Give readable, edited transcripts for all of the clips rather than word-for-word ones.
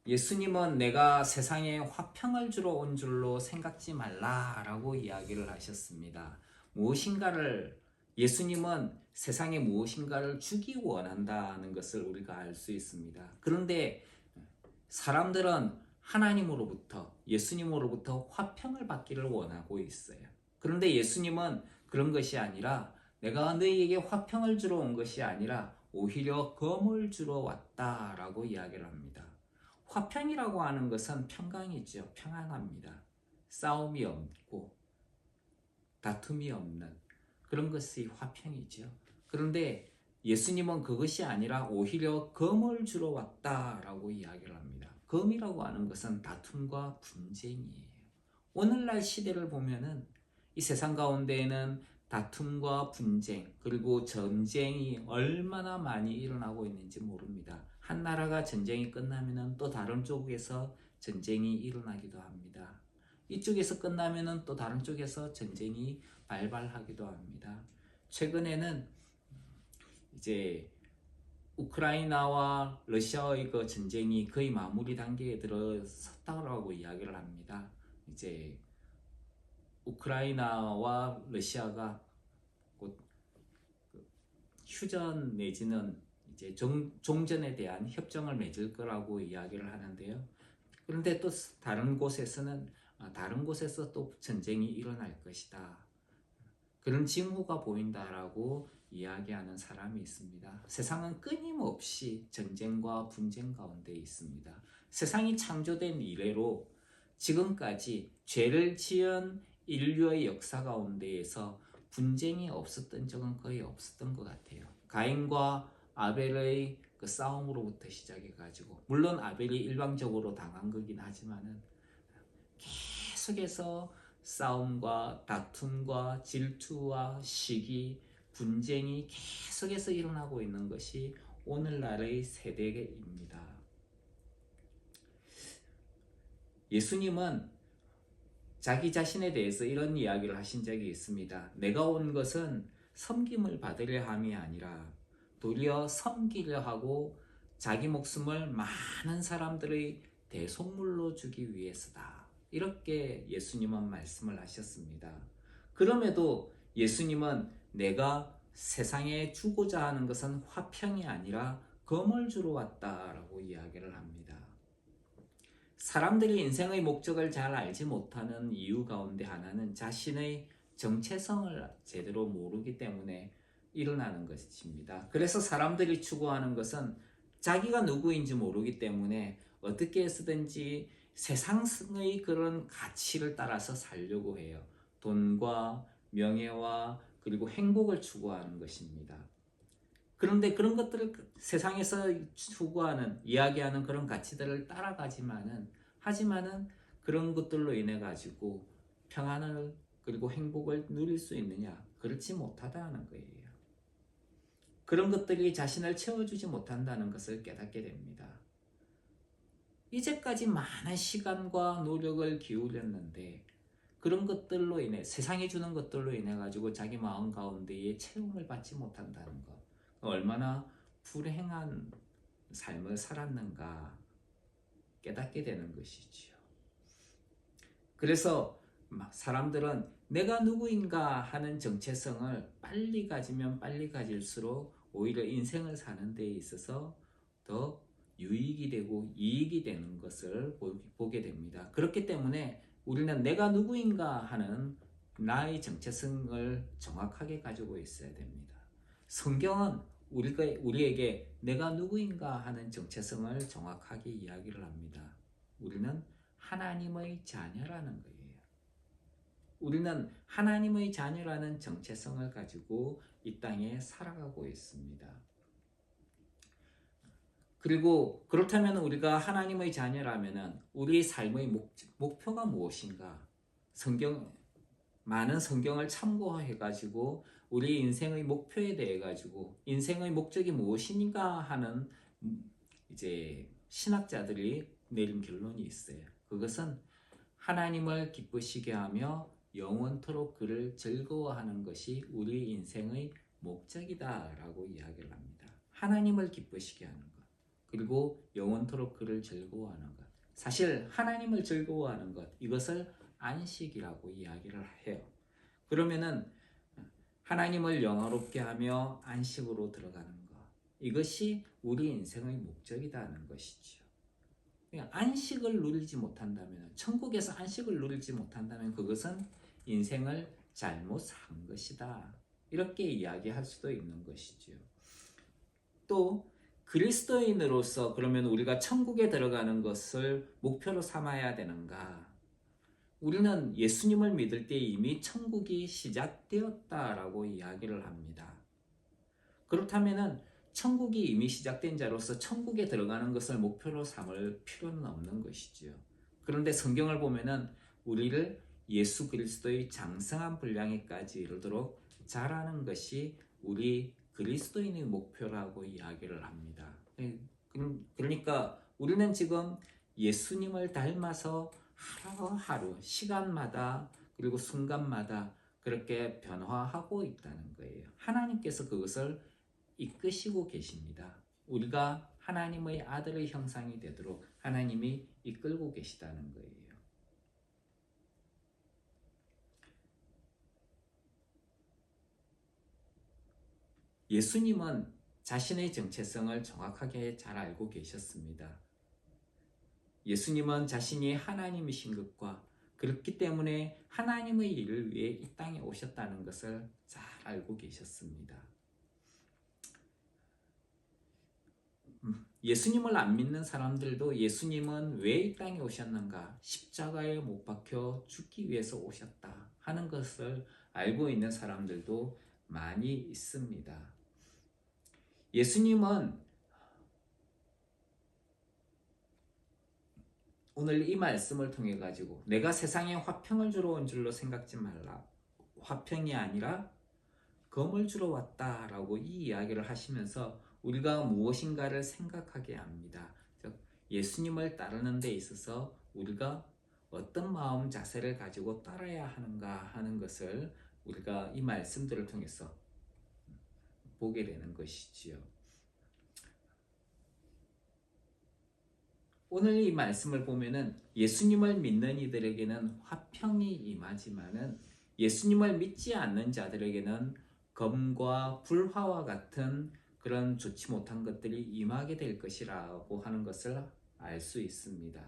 예수님은 내가 세상에 화평을 주러 온 줄로 생각지 말라라고 이야기를 하셨습니다. 무엇인가를 예수님은 세상에 무엇인가를 주기 원한다는 것을 우리가 알 수 있습니다. 그런데 사람들은 하나님으로부터 예수님으로부터 화평을 받기를 원하고 있어요. 그런데 예수님은 그런 것이 아니라 내가 너희에게 화평을 주러 온 것이 아니라 오히려 검을 주러 왔다라고 이야기를 합니다. 화평이라고 하는 것은 평강이죠. 평안합니다. 싸움이 없고 다툼이 없는 그런 것이 화평이죠. 그런데 예수님은 그것이 아니라 오히려 검을 주러 왔다라고 이야기를 합니다. 검이라고 하는 것은 다툼과 분쟁이에요. 오늘날 시대를 보면은 이 세상 가운데에는 다툼과 분쟁 그리고 전쟁이 얼마나 많이 일어나고 있는지 모릅니다. 한 나라가 전쟁이 끝나면은 또 다른 쪽에서 전쟁이 일어나기도 합니다. 이쪽에서 끝나면은 또 다른 쪽에서 전쟁이 발발하기도 합니다. 최근에는 이제 우크라이나와 러시아의 그 전쟁이 거의 마무리 단계에 들어섰다고 이야기를 합니다. 이제 우크라이나와 러시아가 곧 휴전 내지는 이제 종전에 대한 협정을 맺을 거라고 이야기를 하는데요. 그런데 또 다른 곳에서 또 전쟁이 일어날 것이다. 그런 징후가 보인다라고 이야기하는 사람이 있습니다. 세상은 끊임없이 전쟁과 분쟁 가운데 있습니다. 세상이 창조된 이래로 지금까지 죄를 지은 인류의 역사 가운데에서 분쟁이 없었던 적은 거의 없었던 것 같아요. 가인과 아벨의 그 싸움으로부터 시작해가지고 물론 아벨이 일방적으로 당한 거긴 하지만은 계속해서 싸움과 다툼과 질투와 시기, 분쟁이 계속해서 일어나고 있는 것이 오늘날의 세대입니다. 예수님은 자기 자신에 대해서 이런 이야기를 하신 적이 있습니다. 내가 온 것은 섬김을 받으려 함이 아니라 도리어 섬기려 하고 자기 목숨을 많은 사람들의 대속물로 주기 위해서다. 이렇게 예수님은 말씀을 하셨습니다. 그럼에도 예수님은 내가 세상에 주고자 하는 것은 화평이 아니라 검을 주러 왔다라고 이야기를 합니다. 사람들이 인생의 목적을 잘 알지 못하는 이유 가운데 하나는 자신의 정체성을 제대로 모르기 때문에 일어나는 것입니다. 그래서 사람들이 추구하는 것은 자기가 누구인지 모르기 때문에 어떻게 해서든지 세상의 그런 가치를 따라서 살려고 해요. 돈과 명예와 그리고 행복을 추구하는 것입니다. 그런데 그런 것들을 세상에서 추구하는, 이야기하는 그런 가치들을 하지만은 그런 것들로 인해 가지고 평안을 그리고 행복을 누릴 수 있느냐? 그렇지 못하다는 거예요. 그런 것들이 자신을 채워주지 못한다는 것을 깨닫게 됩니다. 이제까지 많은 시간과 노력을 기울였는데 그런 것들로 인해 세상이 주는 것들로 인해 가지고 자기 마음 가운데에 채움을 받지 못한다는 것. 얼마나 불행한 삶을 살았는가 깨닫게 되는 것이지요. 그래서 사람들은 내가 누구인가 하는 정체성을 빨리 가지면 빨리 가질수록 오히려 인생을 사는 데 있어서 더 유익이 되고 이익이 되는 것을 보게 됩니다. 그렇기 때문에 우리는 내가 누구인가 하는 나의 정체성을 정확하게 가지고 있어야 됩니다. 성경은 우리에게 내가 누구인가 하는 정체성을 정확하게 이야기를 합니다. 우리는 하나님의 자녀라는 거예요. 우리는 하나님의 자녀라는 정체성을 가지고 이 땅에 살아가고 있습니다. 그리고 그렇다면 우리가 하나님의 자녀라면 우리의 삶의 목표가 무엇인가? 많은 성경을 참고해 가지고 우리 인생의 목표에 대해 가지고 인생의 목적이 무엇인가 하는 이제 신학자들이 내린 결론이 있어요. 그것은 하나님을 기쁘시게 하며 영원토록 그를 즐거워하는 것이 우리 인생의 목적이다라고 이야기를 합니다. 하나님을 기쁘시게 하는 것. 그리고 영원토록 그를 즐거워하는 것. 사실 하나님을 즐거워하는 것, 이것을 안식이라고 이야기를 해요. 그러면은 하나님을 영화롭게 하며 안식으로 들어가는 것, 이것이 우리 인생의 목적이라는 것이지요. 안식을 누리지 못한다면, 천국에서 안식을 누리지 못한다면 그것은 인생을 잘못 산 것이다, 이렇게 이야기할 수도 있는 것이지요. 또 그리스도인으로서 그러면 우리가 천국에 들어가는 것을 목표로 삼아야 되는가? 우리는 예수님을 믿을 때 이미 천국이 시작되었다라고 이야기를 합니다. 그렇다면 천국이 이미 시작된 자로서 천국에 들어가는 것을 목표로 삼을 필요는 없는 것이지요. 그런데 성경을 보면은 우리를 예수 그리스도의 장성한 분량에까지 이르도록 자라는 것이 우리 그리스도인의 목표라고 이야기를 합니다. 그러니까 우리는 지금 예수님을 닮아서 하루하루 시간마다 그리고 순간마다 그렇게 변화하고 있다는 거예요. 하나님께서 그것을 이끄시고 계십니다. 우리가 하나님의 아들의 형상이 되도록 하나님이 이끌고 계시다는 거예요. 예수님은 자신의 정체성을 정확하게 잘 알고 계셨습니다. 예수님은 자신이 하나님이신 것과 그렇기 때문에 하나님의 일을 위해 이 땅에 오셨다는 것을 잘 알고 계셨습니다. 예수님을 안 믿는 사람들도 예수님은 왜 이 땅에 오셨는가? 십자가에 못 박혀 죽기 위해서 오셨다 하는 것을 알고 있는 사람들도 많이 있습니다. 예수님은 오늘 이 말씀을 통해 가지고 내가 세상에 화평을 주러 온 줄로 생각지 말라. 화평이 아니라 검을 주러 왔다라고 이 이야기를 하시면서 우리가 무엇인가를 생각하게 합니다. 즉 예수님을 따르는 데 있어서 우리가 어떤 마음 자세를 가지고 따라야 하는가 하는 것을 우리가 이 말씀들을 통해서 보게 되는 것이지요. 오늘 이 말씀을 보면은 예수님을 믿는 이들에게는 화평이 임하지만은 예수님을 믿지 않는 자들에게는 검과 불화와 같은 그런 좋지 못한 것들이 임하게 될 것이라고 하는 것을 알 수 있습니다.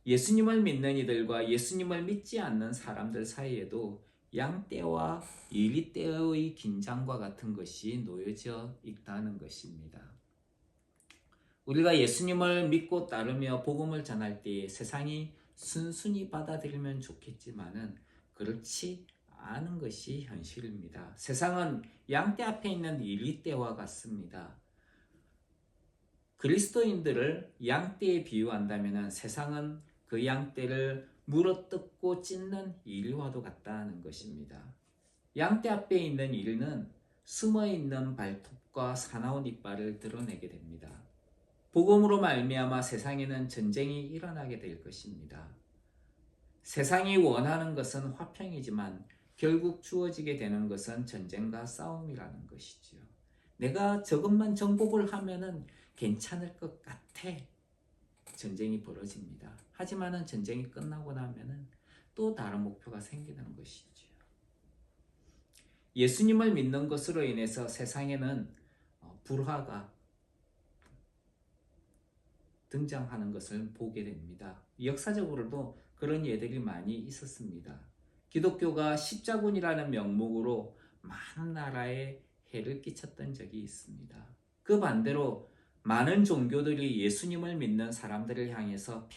예수님을 믿는 이들과 예수님을 믿지 않는 사람들 사이에도 양떼와 이리떼의 긴장과 같은 것이 놓여져 있다는 것입니다. 우리가 예수님을 믿고 따르며 복음을 전할 때 세상이 순순히 받아들이면 좋겠지만은 그렇지 않은 것이 현실입니다. 세상은 양떼 앞에 있는 이리떼와 같습니다. 그리스도인들을 양떼에 비유한다면 세상은 그 양떼를 물어뜯고 찢는 이리와도 같다는 것입니다. 양떼 앞에 있는 이리는 숨어있는 발톱과 사나운 이빨을 드러내게 됩니다. 복음으로 말미암아 세상에는 전쟁이 일어나게 될 것입니다. 세상이 원하는 것은 화평이지만 결국 주어지게 되는 것은 전쟁과 싸움이라는 것이지요. 내가 저것만 정복을 하면은 괜찮을 것 같아. 전쟁이 벌어집니다. 하지만은 전쟁이 끝나고 나면은 또 다른 목표가 생기는 것이지요. 예수님을 믿는 것으로 인해서 세상에는 불화가 등장하는 것을 보게 됩니다. 역사적으로도 그런 예들이 많이 있었습니다. 기독교가 십자군이라는 명목으로 많은 나라에 해를 끼쳤던 적이 있습니다. 그 반대로 많은 종교들이 예수님을 믿는 사람들을 향해서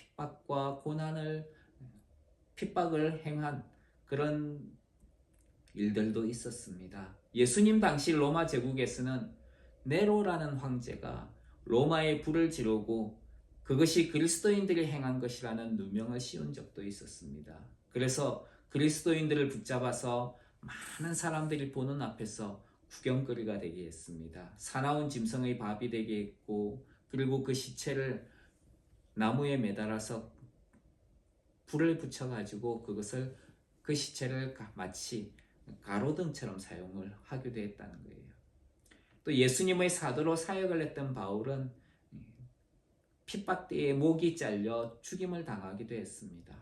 핍박을 행한 그런 일들도 있었습니다. 예수님 당시 로마 제국에서는 네로라는 황제가 로마에 불을 지르고 그것이 그리스도인들이 행한 것이라는 누명을 씌운 적도 있었습니다. 그래서 그리스도인들을 붙잡아서 많은 사람들이 보는 앞에서 구경거리가 되게 했습니다. 사나운 짐승의 밥이 되게 했고, 그리고 그 시체를 나무에 매달아서 불을 붙여가지고 그 시체를 마치 가로등처럼 사용을 하기도 했다는 거예요. 또 예수님의 사도로 사역을 했던 바울은 핍박대에 목이 잘려 죽임을 당하기도 했습니다.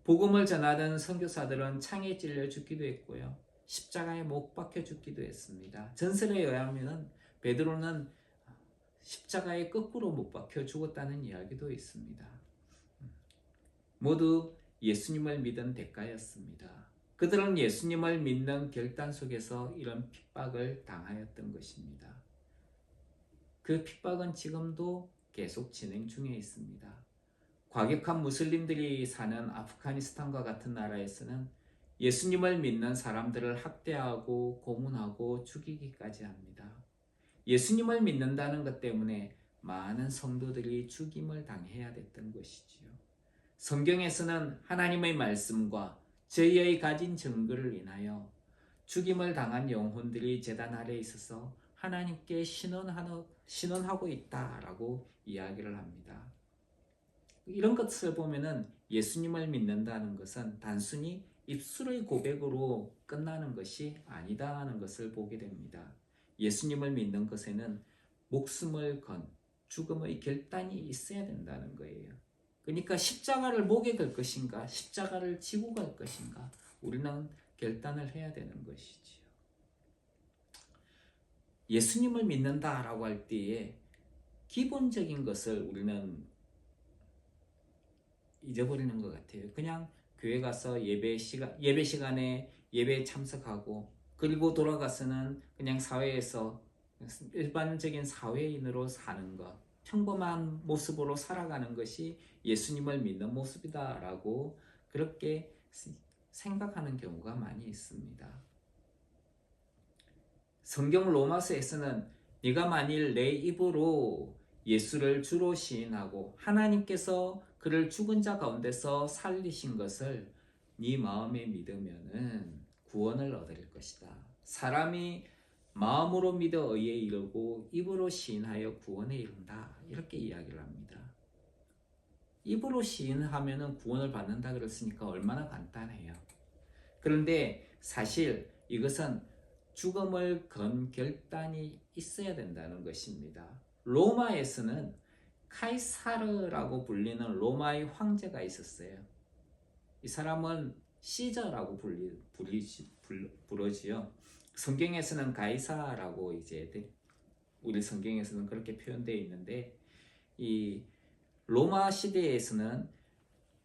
복음을 전하던 선교사들은 창에 찔려 죽기도 했고요. 십자가에 못 박혀 죽기도 했습니다. 전설에 의하면 베드로는 십자가에 거꾸로 못 박혀 죽었다는 이야기도 있습니다. 모두 예수님을 믿은 대가였습니다. 그들은 예수님을 믿는 결단 속에서 이런 핍박을 당하였던 것입니다. 그 핍박은 지금도 계속 진행 중에 있습니다. 과격한 무슬림들이 사는 아프가니스탄과 같은 나라에서는 예수님을 믿는 사람들을 학대하고 고문하고 죽이기까지 합니다. 예수님을 믿는다는 것 때문에 많은 성도들이 죽임을 당해야 됐던 것이지요. 성경에서는 하나님의 말씀과 저희의 가진 증거를 인하여 죽임을 당한 영혼들이 제단 아래에 있어서 하나님께 신원하고 있다라고 이야기를 합니다. 이런 것을 보면은 예수님을 믿는다는 것은 단순히 입술의 고백으로 끝나는 것이 아니다 하는 것을 보게 됩니다. 예수님을 믿는 것에는 목숨을 건 죽음의 결단이 있어야 된다는 거예요. 그러니까 십자가를 목에 걸 것인가, 십자가를 지고 갈 것인가, 우리는 결단을 해야 되는 것이지요. 예수님을 믿는다라고 할 때에 기본적인 것을 우리는 잊어버리는 것 같아요. 그냥 교회 가서 예배 시간에 예배에 참석하고 그리고 돌아가서는 그냥 사회에서 일반적인 사회인으로 사는 것, 평범한 모습으로 살아가는 것이 예수님을 믿는 모습이다라고 그렇게 생각하는 경우가 많이 있습니다. 성경 로마서에서는 네가 만일 내 입으로 예수를 주로 시인하고 하나님께서 그를 죽은 자 가운데서 살리신 것을 네 마음에 믿으면은 구원을 얻을 것이다. 사람이 마음으로 믿어 의에 이르고 입으로 시인하여 구원에 이른다. 이렇게 이야기를 합니다. 입으로 시인하면은 구원을 받는다 그랬으니까 얼마나 간단해요. 그런데 사실 이것은 죽음을 건 결단이 있어야 된다는 것입니다. 로마에서는 카이사르라고 불리는 로마의 황제가 있었어요. 이 사람은 시저라고 부르지요. 성경에서는 가이사라고 이제 우리 성경에서는 그렇게 표현되어 있는데 이 로마 시대에서는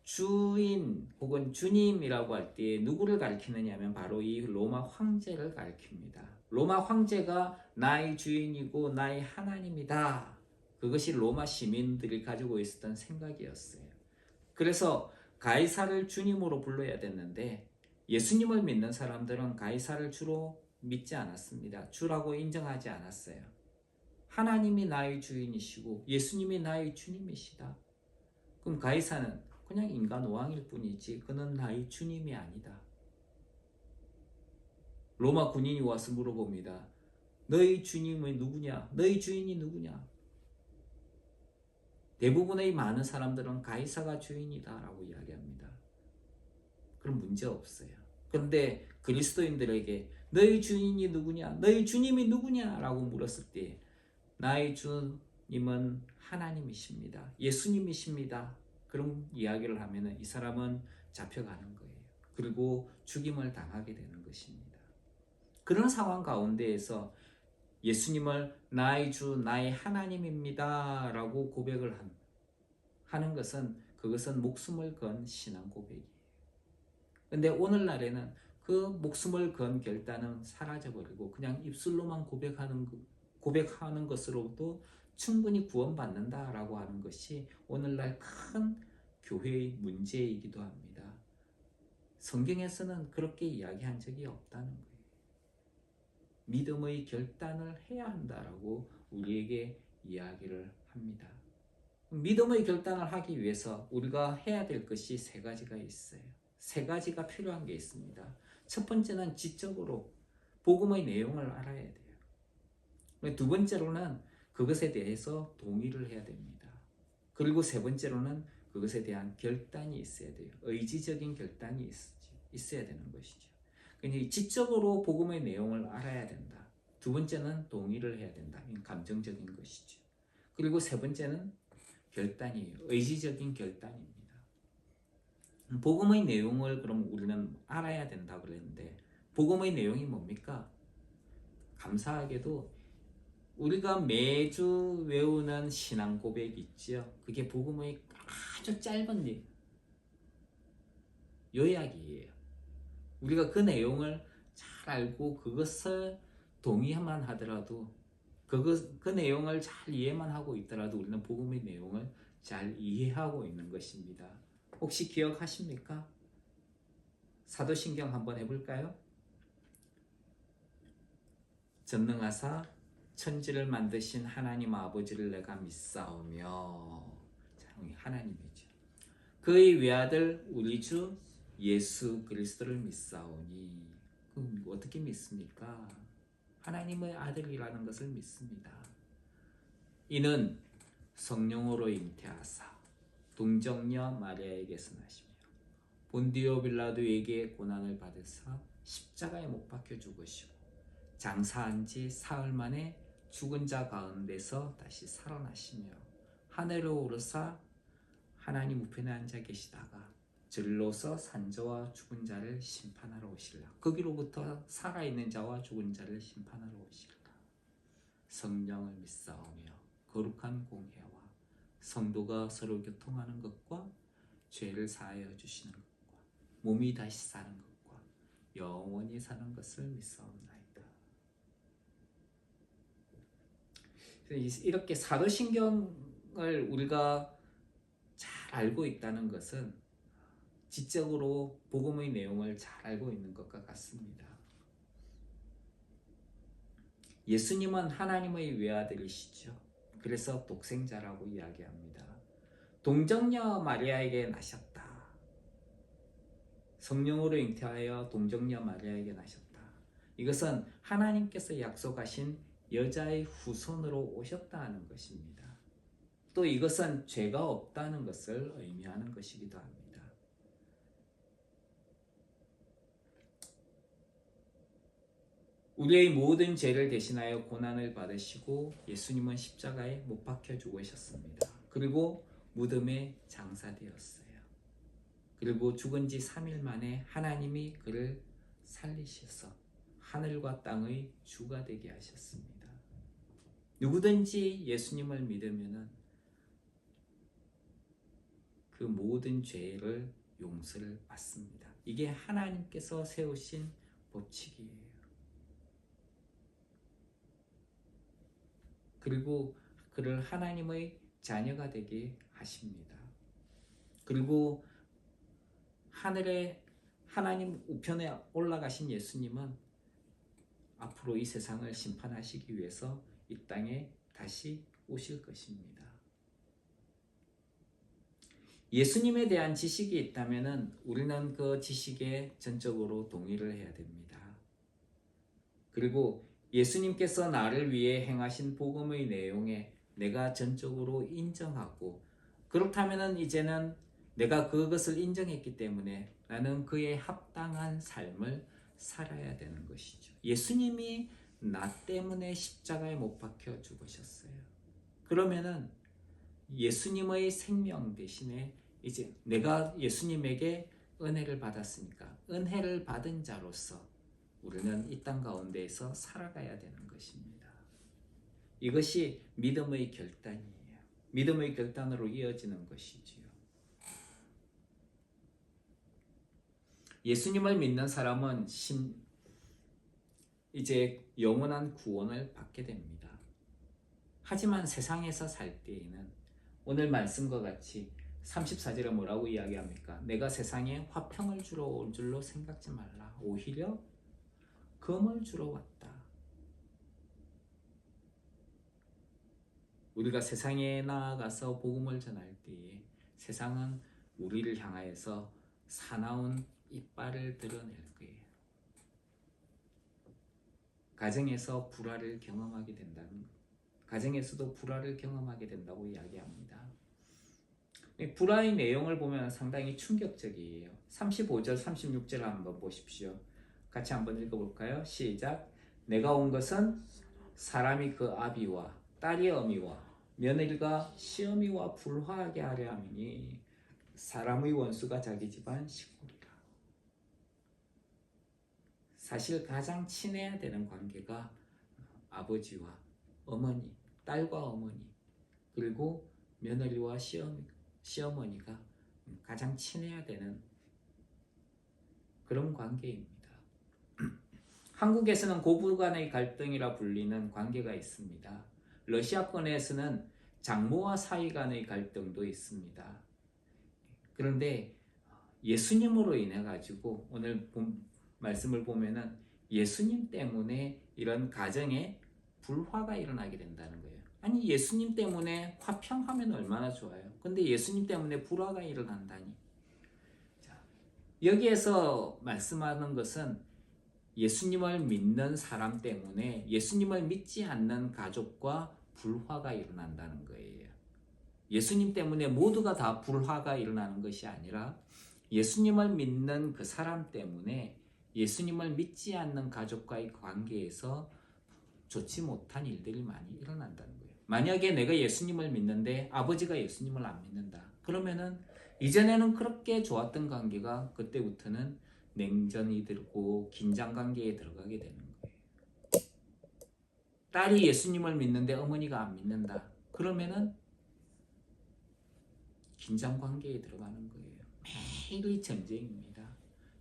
주인 혹은 주님이라고 할 때 누구를 가리키느냐 하면 바로 이 로마 황제를 가리킵니다. 로마 황제가 나의 주인이고 나의 하나님이다. 그것이 로마 시민들이 가지고 있었던 생각이었어요. 그래서 가이사를 주님으로 불러야 됐는데 예수님을 믿는 사람들은 가이사를 주로 믿지 않았습니다. 주라고 인정하지 않았어요. 하나님이 나의 주인이시고 예수님이 나의 주님이시다. 그럼 가이사는 그냥 인간 왕일 뿐이지 그는 나의 주님이 아니다. 로마 군인이 와서 물어봅니다. 너희 주님이 누구냐? 너희 주인이 누구냐? 대부분의 많은 사람들은 가이사가 주인이다 라고 이야기합니다. 그럼 문제 없어요. 그런데 그리스도인들에게 너희 주인이 누구냐? 너희 주님이 누구냐? 라고 물었을 때 나의 주님은 하나님이십니다. 예수님이십니다. 그런 이야기를 하면 이 사람은 잡혀가는 거예요. 그리고 죽임을 당하게 되는 것입니다. 그런 상황 가운데에서 예수님을 나의 주, 나의 하나님입니다 라고 고백을 하는 것은 그것은 목숨을 건 신앙 고백이에요. 근데 오늘날에는 그 목숨을 건 결단은 사라져버리고 그냥 입술로만 고백하는 것으로도 충분히 구원받는다라고 하는 것이 오늘날 큰 교회의 문제이기도 합니다. 성경에서는 그렇게 이야기한 적이 없다는 거예요. 믿음의 결단을 해야 한다라고 우리에게 이야기를 합니다. 믿음의 결단을 하기 위해서 우리가 해야 될 것이 세 가지가 있어요. 세 가지가 필요한 게 있습니다. 첫 번째는 지적으로 복음의 내용을 알아야 돼요. 두 번째로는 그것에 대해서 동의를 해야 됩니다. 그리고 세 번째로는 그것에 대한 결단이 있어야 돼요. 의지적인 결단이 있어야 되는 것이죠. 그러니까 지적으로 복음의 내용을 알아야 된다. 두 번째는 동의를 해야 된다. 감정적인 것이죠. 그리고 세 번째는 결단이에요. 의지적인 결단입니다. 복음의 내용을 그럼 우리는 알아야 된다고 그랬는데 복음의 내용이 뭡니까? 감사하게도 우리가 매주 외우는 신앙 고백 있죠. 그게 복음의 아주 짧은 요약이에요. 우리가 그 내용을 잘 알고 그것을 동의만 하더라도 그 내용을 잘 이해만 하고 있더라도 우리는 복음의 내용을 잘 이해하고 있는 것입니다. 혹시 기억하십니까? 사도신경 한번 해볼까요? 전능하사 천지를 만드신 하나님 아버지를 내가 믿사오며, 하나님이죠. 그의 외아들 우리 주 예수 그리스도를 믿사오니. 그럼 어떻게 믿습니까? 하나님의 아들이라는 것을 믿습니다. 이는 성령으로 잉태하사 동정녀 마리아에게서 나시며 본디오 빌라도에게 고난을 받으사 십자가에 못 박혀 죽으시고 장사한 지 사흘 만에 죽은 자 가운데서 다시 살아나시며 하늘로 오르사 하나님 우편에 앉아 계시다가 들로서 산자와 죽은 자를 심판하러 오시리라. 거기로부터 살아있는 자와 죽은 자를 심판하러 오시리라. 성령을 믿사오며 거룩한 공회와 성도가 서로 교통하는 것과 죄를 사하여 주시는 것과 몸이 다시 사는 것과 영원히 사는 것을 믿사옵나이다. 이렇게 사도신경을 우리가 잘 알고 있다는 것은 지적으로 복음의 내용을 잘 알고 있는 것과 같습니다. 예수님은 하나님의 외아들이시죠. 그래서 독생자라고 이야기합니다. 동정녀 마리아에게 나셨다. 성령으로 잉태하여 동정녀 마리아에게 나셨다. 이것은 하나님께서 약속하신 여자의 후손으로 오셨다는 것입니다. 또 이것은 죄가 없다는 것을 의미하는 것이기도 합니다. 우리의 모든 죄를 대신하여 고난을 받으시고 예수님은 십자가에 못 박혀 죽으셨습니다. 그리고 무덤에 장사되었어요. 그리고 죽은 지 3일 만에 하나님이 그를 살리셔서 하늘과 땅의 주가 되게 하셨습니다. 누구든지 예수님을 믿으면 그 모든 죄를 용서를 받습니다. 이게 하나님께서 세우신 법칙이에요. 그리고 그를 하나님의 자녀가 되게 하십니다. 그리고 하늘에 하나님 우편에 올라가신 예수님은 앞으로 이 세상을 심판하시기 위해서 이 땅에 다시 오실 것입니다. 예수님에 대한 지식이 있다면 우리는 그 지식에 전적으로 동의를 해야 됩니다. 그리고 예수님께서 나를 위해 행하신 복음의 내용에 내가 전적으로 인정하고, 그렇다면 이제는 내가 그것을 인정했기 때문에 나는 그에 합당한 삶을 살아야 되는 것이죠. 예수님이 나 때문에 십자가에 못 박혀 죽으셨어요. 그러면은 예수님의 생명 대신에 이제 내가 예수님에게 은혜를 받았으니까 은혜를 받은 자로서 우리는 이 땅 가운데에서 살아가야 되는 것입니다. 이것이 믿음의 결단이에요. 믿음의 결단으로 이어지는 것이지요. 예수님을 믿는 사람은 이제 영원한 구원을 받게 됩니다. 하지만 세상에서 살 때에는 오늘 말씀과 같이 34절에 뭐라고 이야기합니까? 내가 세상에 화평을 주러 온 줄로 생각지 말라. 오히려 금을 주러 왔다. 우리가 세상에 나아가서 복음을 전할 때에 세상은 우리를 향하여서 사나운 이빨을 드러낼 거예요. 가정에서 불화를 경험하게 된다는, 가정에서도 불화를 경험하게 된다고 이야기합니다. 불화의 내용을 보면 상당히 충격적이에요. 35절, 36절 한번 보십시오. 같이 한번 읽어볼까요? 시작. 내가 온 것은 사람이 그 아비와 딸이 어미와 며느리가 시어미와 불화하게 하려 함이니 사람의 원수가 자기 집안 식구리라. 사실 가장 친해야 되는 관계가 아버지와 어머니, 딸과 어머니, 그리고 며느리와 시어머니가 가장 친해야 되는 그런 관계입니다. 한국에서는 고부간의 갈등이라 불리는 관계가 있습니다. 러시아권에서는 장모와 사위 간의 갈등도 있습니다. 그런데 예수님으로 인해 가지고 오늘 말씀을 보면은 예수님 때문에 이런 가정에 불화가 일어나게 된다는 거예요. 아니 예수님 때문에 화평하면 얼마나 좋아요. 근데 예수님 때문에 불화가 일어난다니. 자, 여기에서 말씀하는 것은 예수님을 믿는 사람 때문에 예수님을 믿지 않는 가족과 불화가 일어난다는 거예요. 예수님 때문에 모두가 다 불화가 일어나는 것이 아니라 예수님을 믿는 그 사람 때문에 예수님을 믿지 않는 가족과의 관계에서 좋지 못한 일들이 많이 일어난다는 거예요. 만약에 내가 예수님을 믿는데 아버지가 예수님을 안 믿는다. 그러면은 이전에는 그렇게 좋았던 관계가 그때부터는 냉전이 들고 긴장 관계에 들어가게 되는 거예요. 딸이 예수님을 믿는데 어머니가 안 믿는다. 그러면은 긴장 관계에 들어가는 거예요. 매일의 전쟁입니다.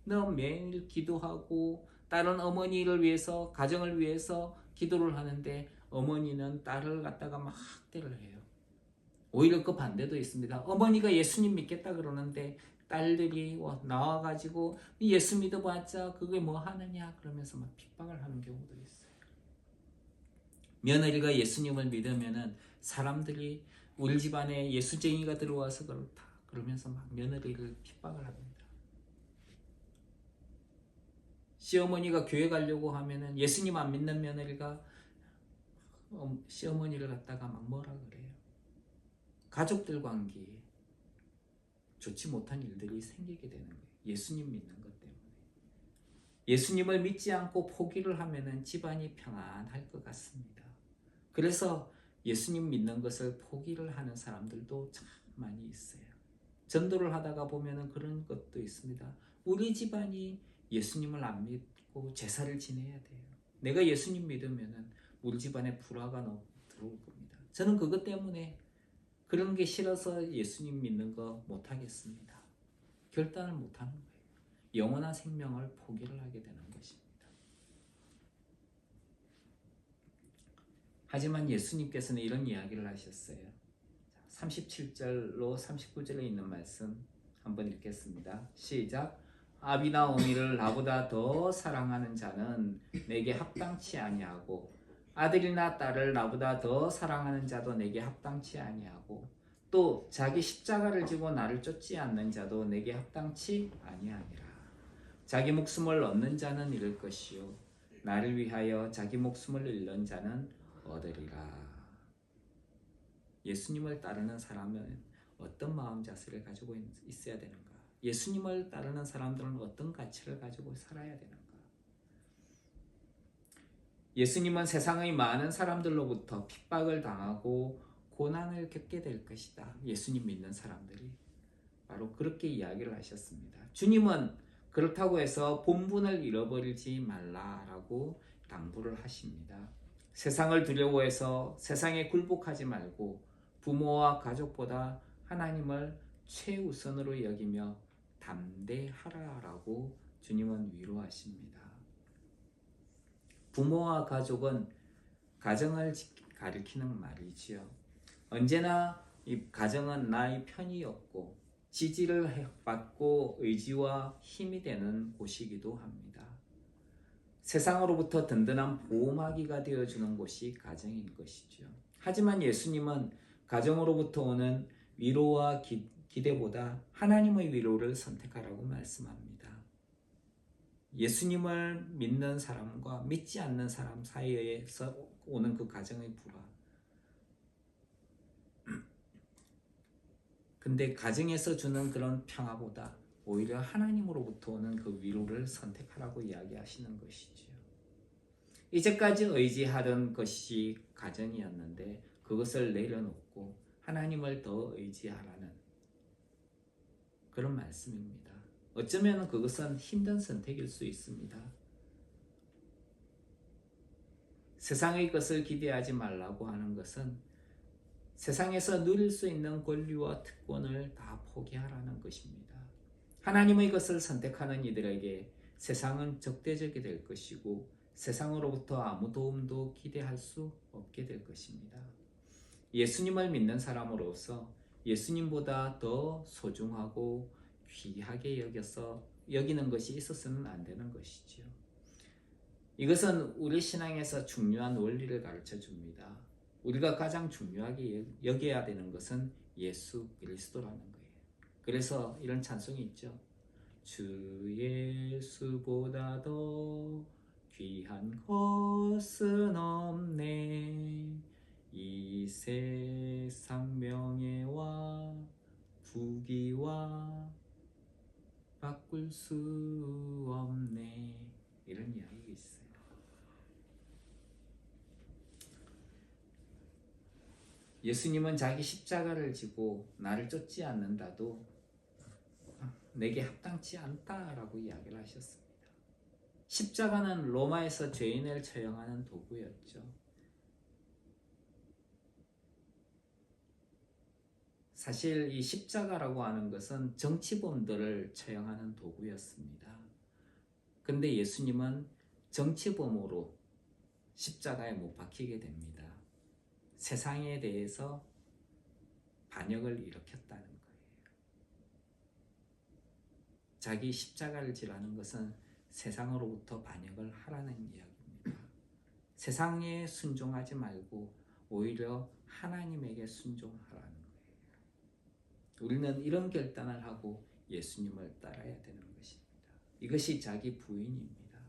너 매일 기도하고 다른 어머니를 위해서 가정을 위해서 기도를 하는데 어머니는 딸을 갖다가 막 학대를 해요. 오히려 그 반대도 있습니다. 어머니가 예수님 믿겠다 그러는데 딸들이 나와가지고 예수 믿어봤자 그게 뭐 하느냐 그러면서 막 핍박을 하는 경우도 있어요. 며느리가 예수님을 믿으면은 사람들이 우리 집안에 예수쟁이가 들어와서 그렇다 그러면서 막 며느리를 핍박을 합니다. 시어머니가 교회 가려고 하면은 예수님 안 믿는 며느리가 시어머니를 갖다가 막 뭐라 그래요. 가족들 관계에 좋지 못한 일들이 생기게 되는 거예요. 예수님 믿는 것 때문에. 예수님을 믿지 않고 포기를 하면은 집안이 평안할 것 같습니다. 그래서 예수님 믿는 것을 포기를 하는 사람들도 참 많이 있어요. 전도를 하다가 보면은 그런 것도 있습니다. 우리 집안이 예수님을 안 믿고 제사를 지내야 돼요. 내가 예수님 믿으면은 우리 집안에 불화가 들어올 겁니다. 저는 그것 때문에 그런 게 싫어서 예수님 믿는 거 못하겠습니다. 결단을 못하는 거예요. 영원한 생명을 포기를 하게 되는 것입니다. 하지만 예수님께서는 이런 이야기를 하셨어요. 37절로 39절에 있는 말씀 한번 읽겠습니다. 시작. 아비나 어미를 나보다 더 사랑하는 자는 내게 합당치 아니하고 아들이나 딸을 나보다 더 사랑하는 자도 내게 합당치 아니하고 또 자기 십자가를 지고 나를 쫓지 않는 자도 내게 합당치 아니하니라. 자기 목숨을 얻는 자는 잃을 것이요 나를 위하여 자기 목숨을 잃는 자는 얻으리라. 예수님을 따르는 사람은 어떤 마음 자세를 가지고 있어야 되는가? 예수님을 따르는 사람들은 어떤 가치를 가지고 살아야 되는가? 예수님은 세상의 많은 사람들로부터 핍박을 당하고 고난을 겪게 될 것이다. 예수님 믿는 사람들이 바로 그렇게 이야기를 하셨습니다. 주님은 그렇다고 해서 본분을 잃어버리지 말라라고 당부를 하십니다. 세상을 두려워해서 세상에 굴복하지 말고 부모와 가족보다 하나님을 최우선으로 여기며 담대하라라고 주님은 위로하십니다. 부모와 가족은 가정을 가리키는 말이지요. 언제나 이 가정은 나의 편이었고 지지를 받고 의지와 힘이 되는 곳이기도 합니다. 세상으로부터 든든한 보호막이가 되어주는 곳이 가정인 것이죠. 하지만 예수님은 가정으로부터 오는 위로와 기대보다 하나님의 위로를 선택하라고 말씀합니다. 예수님을 믿는 사람과 믿지 않는 사람 사이에서 오는 그 가정의 불화. 근데 가정에서 주는 그런 평화보다 오히려 하나님으로부터 오는 그 위로를 선택하라고 이야기하시는 것이지요. 이제까지 의지하던 것이 가정이었는데 그것을 내려놓고 하나님을 더 의지하라는 그런 말씀입니다. 어쩌면 그것은 힘든 선택일 수 있습니다. 세상의 것을 기대하지 말라고 하는 것은 세상에서 누릴 수 있는 권리와 특권을 다 포기하라는 것입니다. 하나님의 것을 선택하는 이들에게 세상은 적대적이 될 것이고 세상으로부터 아무 도움도 기대할 수 없게 될 것입니다. 예수님을 믿는 사람으로서 예수님보다 더 소중하고 귀하게 여기는 것이 있어서는 안 되는 것이지요. 이것은 우리 신앙에서 중요한 원리를 가르쳐 줍니다. 우리가 가장 중요하게 여겨야 되는 것은 예수 그리스도라는 거예요. 그래서 이런 찬송이 있죠. 주 예수보다 더 귀한 것은 없네. 이 세상 명예와 부귀와 바꿀 수 없네. 이런 이야기가 있어요. 예수님은 자기 십자가를 지고 나를 쫓지 않는다도 내게 합당치 않다라고 이야기를 하셨습니다. 십자가는 로마에서 죄인을 처형하는 도구였죠. 사실 이 십자가라고 하는 것은 정치범들을 처형하는 도구였습니다. 근데 예수님은 정치범으로 십자가에 못 박히게 됩니다. 세상에 대해서 반역을 일으켰다는 거예요. 자기 십자가를 지라는 것은 세상으로부터 반역을 하라는 이야기입니다. 세상에 순종하지 말고 오히려 하나님에게 순종하라는 거예요. 우리는 이런 결단을 하고 예수님을 따라야 되는 것입니다. 이것이 자기 부인입니다.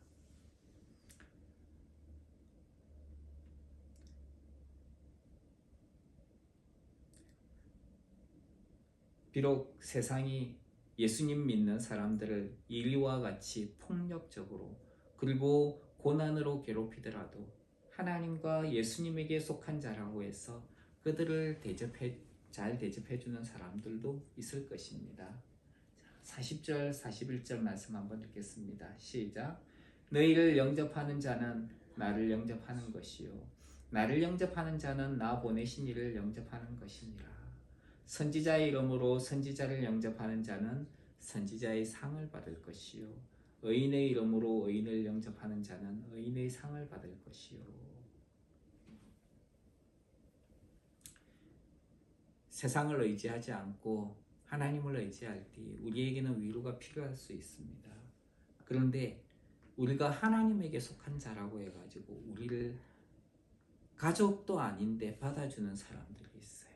비록 세상이 예수님 믿는 사람들을 이리와 같이 폭력적으로 그리고 고난으로 괴롭히더라도 하나님과 예수님에게 속한 자라고 해서 그들을 잘 대접해주는 사람들도 있을 것입니다. 40절 41절 말씀 한번 읽겠습니다. 시작. 너희를 영접하는 자는 나를 영접하는 것이요 나를 영접하는 자는 나 보내신 이를 영접하는 것이니라. 선지자의 이름으로 선지자를 영접하는 자는 선지자의 상을 받을 것이요 의인의 이름으로 의인을 영접하는 자는 의인의 상을 받을 것이요. 세상을 의지하지 않고 하나님을 의지할 때 우리에게는 위로가 필요할 수 있습니다. 그런데 우리가 하나님에게 속한 자라고 해가지고 우리를 가족도 아닌데 받아주는 사람들이 있어요.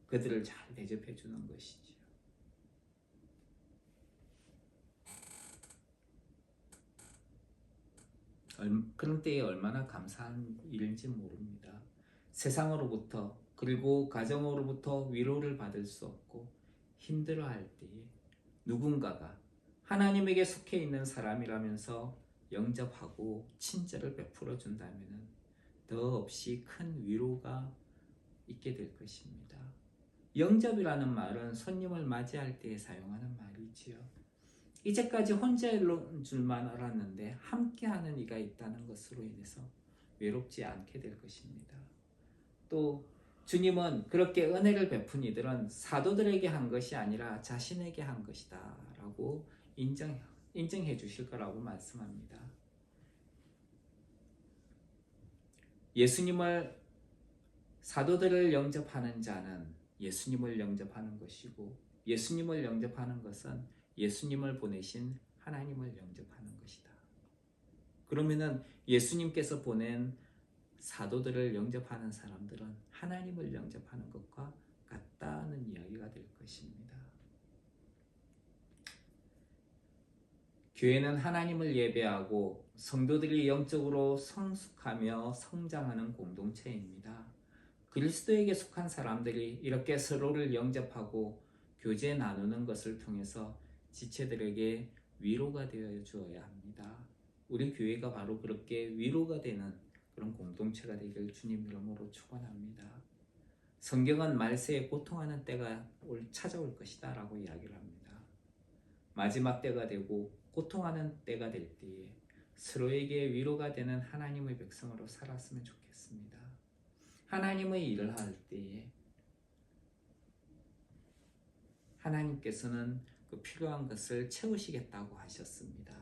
그들을 잘 대접해 주는 것이지요. 그런 때에 얼마나 감사한 일인지 모릅니다. 세상으로부터 그리고 가정으로부터 위로를 받을 수 없고 힘들어할 때에 누군가가 하나님에게 속해 있는 사람이라면서 영접하고 친절을 베풀어 준다면 더없이 큰 위로가 있게 될 것입니다. 영접이라는 말은 손님을 맞이할 때 사용하는 말이지요. 이제까지 혼자인 줄만 알았는데 함께하는 이가 있다는 것으로 인해서 외롭지 않게 될 것입니다. 또 주님은 그렇게 은혜를 베푼 이들은 사도들에게 한 것이 아니라 자신에게 한 것이다 라고 인정해 주실 거라고 말씀합니다. 사도들을 영접하는 자는 예수님을 영접하는 것이고 예수님을 영접하는 것은 예수님을 보내신 하나님을 영접하는 것이다. 그러면은 예수님께서 보낸 사도들을 영접하는 사람들은 하나님을 영접하는 것과 같다는 이야기가 될 것입니다. 교회는 하나님을 예배하고 성도들이 영적으로 성숙하며 성장하는 공동체입니다. 그리스도에게 속한 사람들이 이렇게 서로를 영접하고 교제 나누는 것을 통해서 지체들에게 위로가 되어 주어야 합니다. 우리 교회가 바로 그렇게 위로가 되는 그런 공동체가 되길 주님 이름으로 축원합니다. 성경은 말세에 고통하는 때가 찾아올 것이다 라고 이야기를 합니다. 마지막 때가 되고 고통하는 때가 될 때에 서로에게 위로가 되는 하나님의 백성으로 살았으면 좋겠습니다. 하나님의 일을 할 때에 하나님께서는 그 필요한 것을 채우시겠다고 하셨습니다.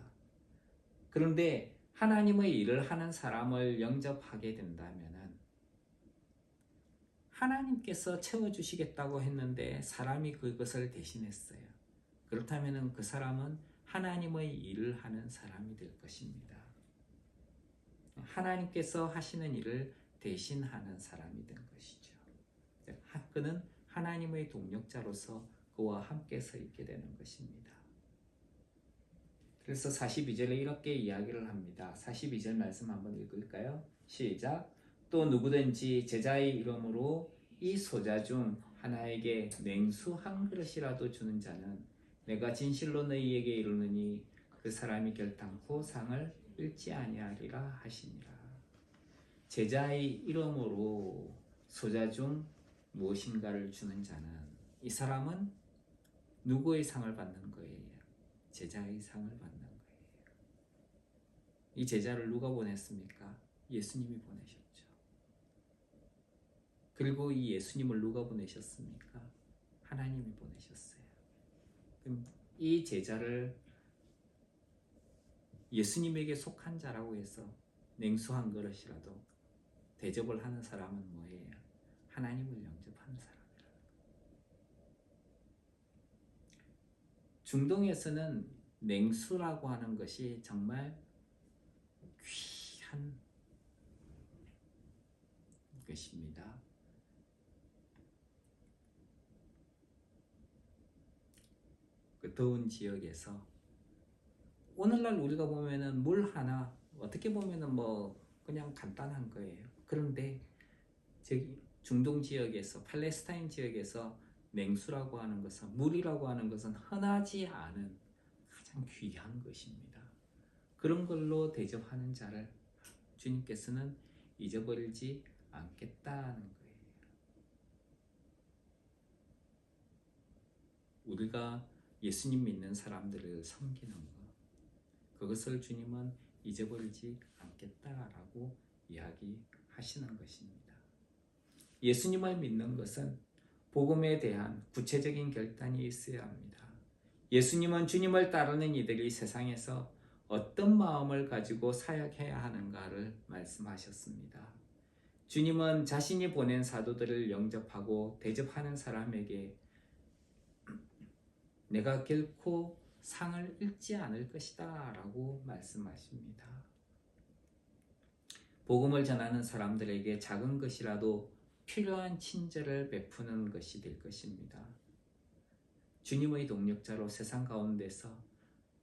그런데 하나님의 일을 하는 사람을 영접하게 된다면 하나님께서 채워주시겠다고 했는데 사람이 그것을 대신했어요. 그렇다면 그 사람은 하나님의 일을 하는 사람이 될 것입니다. 하나님께서 하시는 일을 대신하는 사람이 된 것이죠. 그는 하나님의 동력자로서 그와 함께 서 있게 되는 것입니다. 그래서 42절에 이렇게 이야기를 합니다. 42절 말씀 한번 읽을까요? 시작. 또 누구든지 제자의 이름으로 이 소자 중 하나에게 냉수 한 그릇이라도 주는 자는 내가 진실로 너희에게 이르노니 그 사람이 결단코 상을 잃지 아니하리라 하시니라. 제자의 이름으로 소자 중 무엇인가를 주는 자는 이 사람은 누구의 상을 받는 거예요? 제자의 상을 받는 거예요. 이 제자를 누가 보냈습니까? 예수님이 보내셨죠. 그리고 이 예수님을 누가 보내셨습니까? 하나님이 보내셨어요. 그럼 이 제자를 예수님에게 속한 자라고 해서 냉수 한 그릇이라도 대접을 하는 사람은 뭐예요? 하나님을 영접하는 사람이라는 거예요. 중동에서는 냉수라고 하는 것이 정말 귀한 것입니다. 그 더운 지역에서 오늘날 우리가 보면은 물 하나 어떻게 보면은 뭐 그냥 간단한 거예요. 그런데 저기 중동 지역에서 팔레스타인 지역에서 냉수라고 하는 것은 물이라고 하는 것은 흔하지 않은 가장 귀한 것입니다. 그런 걸로 대접하는 자를 주님께서는 잊어버리지 않겠다는 거예요. 우리가 예수님 믿는 사람들을 섬기는 것, 그것을 주님은 잊어버리지 않겠다라고 이야기하시는 것입니다. 예수님을 믿는 것은 복음에 대한 구체적인 결단이 있어야 합니다. 예수님은 주님을 따르는 이들이 세상에서 어떤 마음을 가지고 사역해야 하는가를 말씀하셨습니다. 주님은 자신이 보낸 사도들을 영접하고 대접하는 사람에게 내가 결코 상을 잃지 않을 것이다 라고 말씀하십니다. 복음을 전하는 사람들에게 작은 것이라도 필요한 친절을 베푸는 것이 될 것입니다. 주님의 동력자로 세상 가운데서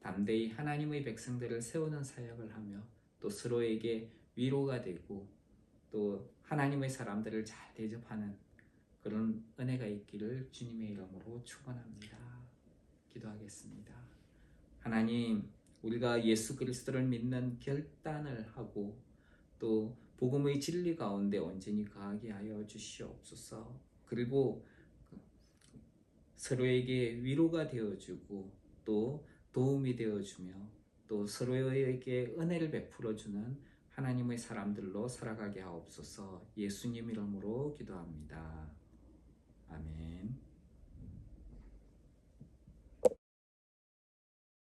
담대히 하나님의 백성들을 세우는 사역을 하며 또 서로에게 위로가 되고 또 하나님의 사람들을 잘 대접하는 그런 은혜가 있기를 주님의 이름으로 축원합니다. 기도하겠습니다. 하나님, 우리가 예수 그리스도를 믿는 결단을 하고 또 복음의 진리 가운데 온전히 거하게 하여 주시옵소서. 그리고 서로에게 위로가 되어주고 또 도움이 되어주며 또 서로에게 은혜를 베풀어주는 하나님의 사람들로 살아가게 하옵소서. 예수님 이름으로 기도합니다. 아멘.